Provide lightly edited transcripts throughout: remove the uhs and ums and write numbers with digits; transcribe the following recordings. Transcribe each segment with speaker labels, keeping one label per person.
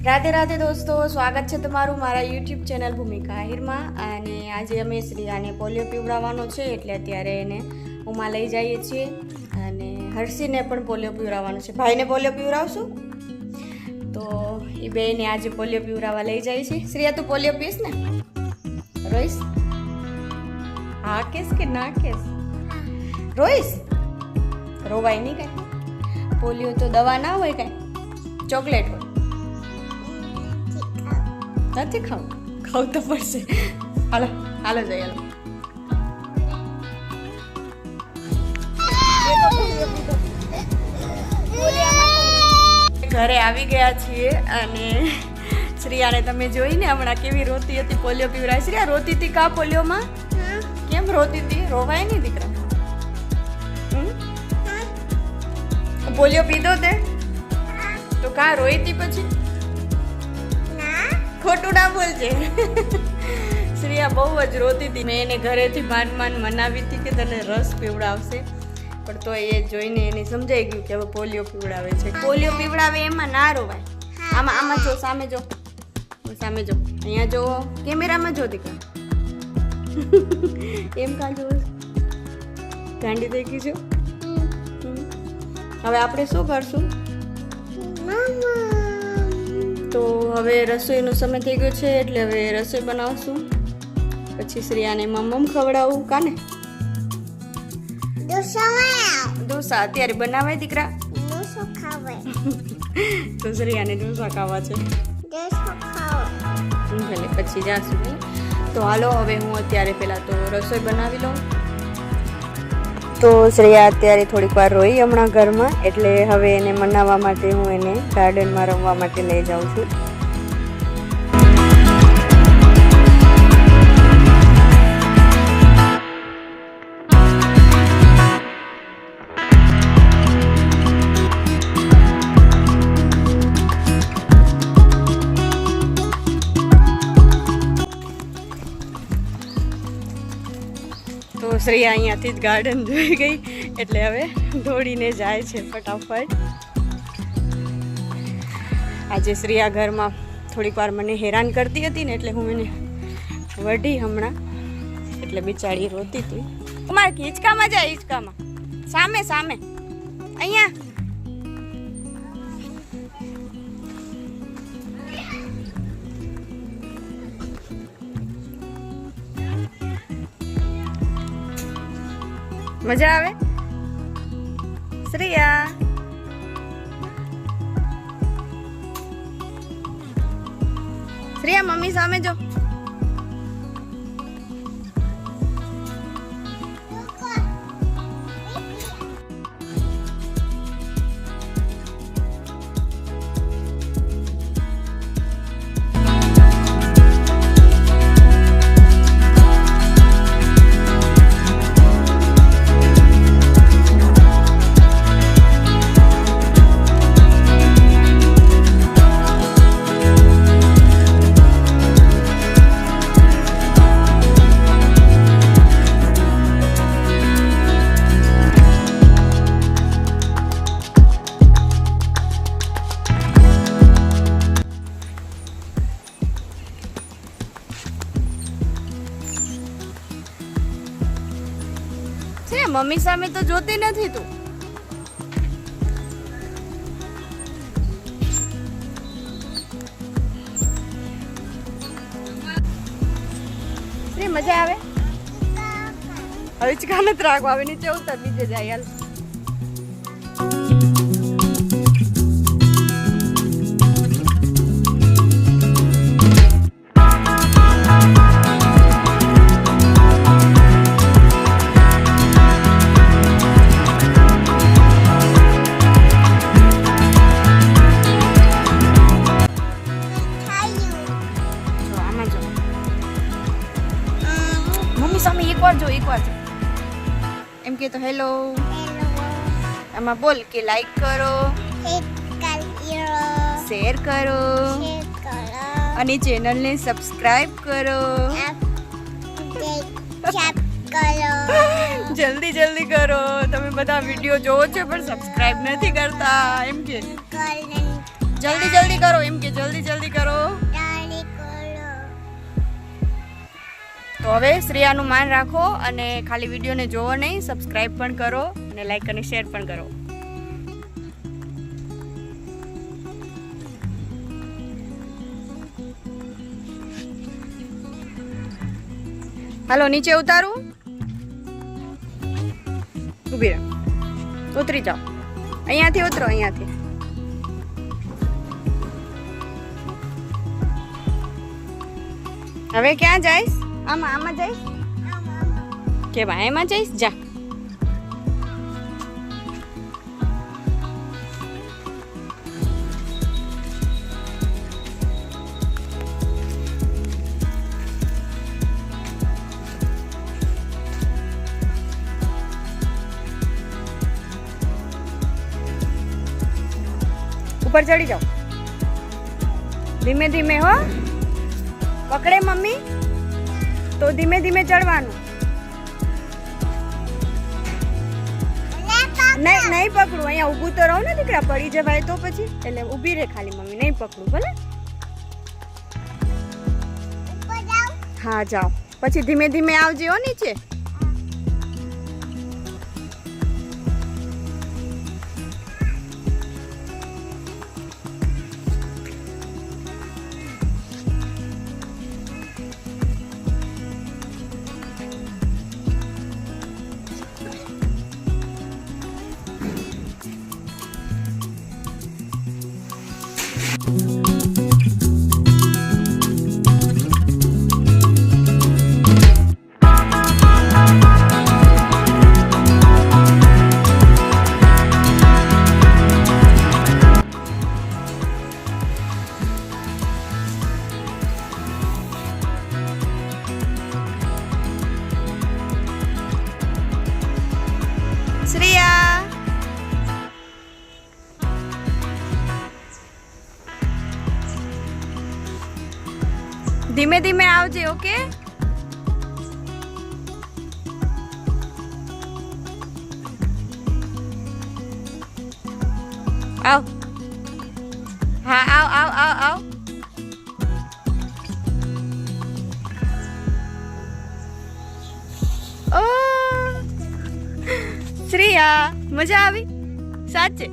Speaker 1: રાધે રાધે દોસ્તો, સ્વાગત છે તમારું મારા યુટ્યુબ ચેનલ ભૂમિકા આહિરમાં. અને આજે અમે શ્રીયાને પોલિયો પીવડાવવાનો છે એટલે અત્યારે એને ઉમા લઈ જઈએ છીએ. અને હર્ષીને પણ પોલિયો પીવડાવવાનો છે. ભાઈને પોલિયો પીવડાવશું તો એ બેને આજે પોલિયો પીવડાવવા લઈ જાય છે. શ્રીયા તું પોલિયો પીશ ને? રોઈશ? હા કેસ કે ના કેસ? રોઈશ? રોવાય નહીં કાંઈ. પોલિયો તો દવા ના હોય કાંઈ, ચોકલેટ હોય. નથી ખાવું તો પડશે. હાલો હાલો જઈએ. ઘરે આવી ગયા છીએ અને શ્રીયાને તમે જોઈને હમણાં કેવી રોતી હતી પોલિયો પીવડાય. શ્રીયા રોતી હતી કા પોલિયોમાં? કેમ રોતી હતી? રોવાય નહીં દીકરા. પોલિયો પીધો તે તો કા રોઈ હતી પછી? ખોટું ના બોલજે. શ્રીયા બહુ જ રોતી હતી. મેં એને ઘરેથી માંડ મનાવી હતી કે તને રસ પીવડાવશે, પણ તો એ જોઈને એને સમજાઈ ગયું કે હવે પોલિયો પીવડાવે છે. પોલિયો પીવડાવે એમાં ના રોવાય. આમાં આમાં જો, સામે જો, સામે જો, અહીંયા જો, કેમેરામાં જો દીકરા. એમ કાં જો? ગાંડી થઈ ગઈ છો. હવે આપણે શું કરશું? તો હવે રસોઈનો સમય થઈ ગયો છે એટલે હવે રસોઈ બનાવશું. પછી શ્રીયાને મમ્મ ખવડાવું કાને? ઢોસા અત્યારે બનાવાય દીકરા? તો શ્રીયાને ઢોસા ખાવા છે. ભલે પછી જાશું. તો હાલો હવે હું અત્યારે પહેલાં તો રસોઈ બનાવી લઉં. તો શ્રેયા અત્યારે થોડીક વાર રોઈ હમણાં ઘરમાં, એટલે હવે એને મનાવવા માટે હું એને ગાર્ડનમાં રમવા માટે લઈ જાઉં છું. તો શ્રેયા અહીંયાથી જ ગાર્ડન જોઈ ગઈ એટલે હવે દોડીને જાય છે ફટાફટ. આજે શ્રેયા ઘરમાં થોડીક વાર મને હેરાન કરતી હતી ને એટલે હું એને વઢી હમણાં, એટલે બિચારી રોતી હતી. તમારે હિંચકામાં જાય, હિંચકામાં સામે સામે અહીંયા. મજા આવે? શ્રેયા શ્રેયા મમ્મી સામે જો. મમ્મી સામે તો જોતી નથી તું. મજા આવે? હવે હિંચકા નથી રાખવા, હવે નીચે ઉતર, નીચે જાય. હાલ સામે એકવાર જો, એકવાર જો. એમ કે તો હેલો. આમાં બોલ કે લાઈક કરો, શેર કરો અને ચેનલને સબસ્ક્રાઇબ કરો. જલ્દી જલ્દી કરો. તમે બધા વિડીયો જોવો છો પણ સબસ્ક્રાઇબ નથી કરતા. એમ કે જલ્દી જલ્દી કરો, એમ કે જલ્દી જલ્દી હવે શ્રેયાનું માન રાખો અને ખાલી વિડીયોને જોવો નહીં, સબસ્ક્રાઈબ પણ કરો અને લાઈક અને શેર પણ કરો. હાલો નીચે ઉતારું, ઊભી રહો, ઉતરી જાઓ, અહીંયાથી ઉતરો, અહીંયાથી. હવે ક્યાં જઈશ? આમાં જઈશ કે ભાઈ એમાં જઈશ? જા. ઉપર ચડી જાઓ, ધીમે ધીમે હો. પકડે મમ્મી તો ધીમે ધીમે ચડવાનું. નહીં પકડું, અહીંયા ઊભું તો રહો ને દીકરા, પડી જવાય તો પછી. એટલે ઊભી રહે ખાલી મમ્મી, નહીં પકડું ભલે. હા જાઓ, પછી ધીમે ધીમે આવજે હો નીચે. શ્રેયા ધીમે ધીમે આવજે. ઓકે આવ. હા આવ આવ આવ આવ. ઓ શ્રેયા મજા આવી સાચે?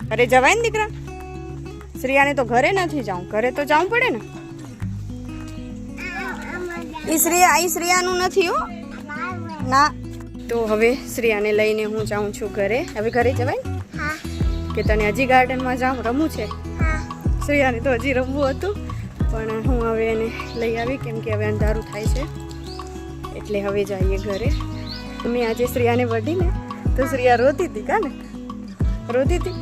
Speaker 1: ઘરે જવાય ને દીકરા? શ્રેયાને તો ઘરે નથી જાઉં, ઘરે તો જવું પડે ને. ઈ શ્રેયાનું નથી હો ના. તો હવે શ્રેયાને લઈને હું જાઉં છું ઘરે. હવે ઘરે જવાય કે તને હજી ગાર્ડનમાં જાઉં રમવું છે? શ્રેયાને તો હજી રમવું હતું, પણ હું હવે એને લઈ આવી કેમ કે હવે અંધારું થાય છે, એટલે હવે જઈએ ઘરે. મેં આજે શ્રેયાને વઢીને તો શ્રેયા રોતી હતી. કાને રોતી હતી?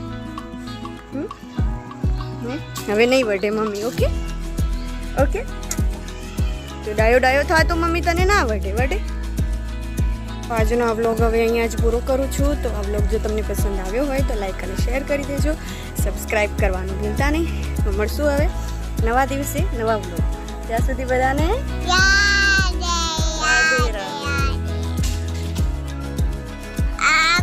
Speaker 1: હવે નહીં વઢે મમ્મી. Okay okay. તો ડાયો થાય તો મમ્મી તને ના વઢે. આજનો આ વ્લોગ હવે અહીંયા જ પૂરો કરું છું. તો આ વ્લોગ જો તમને પસંદ આવ્યો હોય તો લાઈક અને શેર કરી દેજો, સબસ્ક્રાઈબ કરવાનું ભૂલતા નહીં. તો મળશું હવે નવા દિવસે નવા વ્લોગ. ત્યાં સુધી બધાને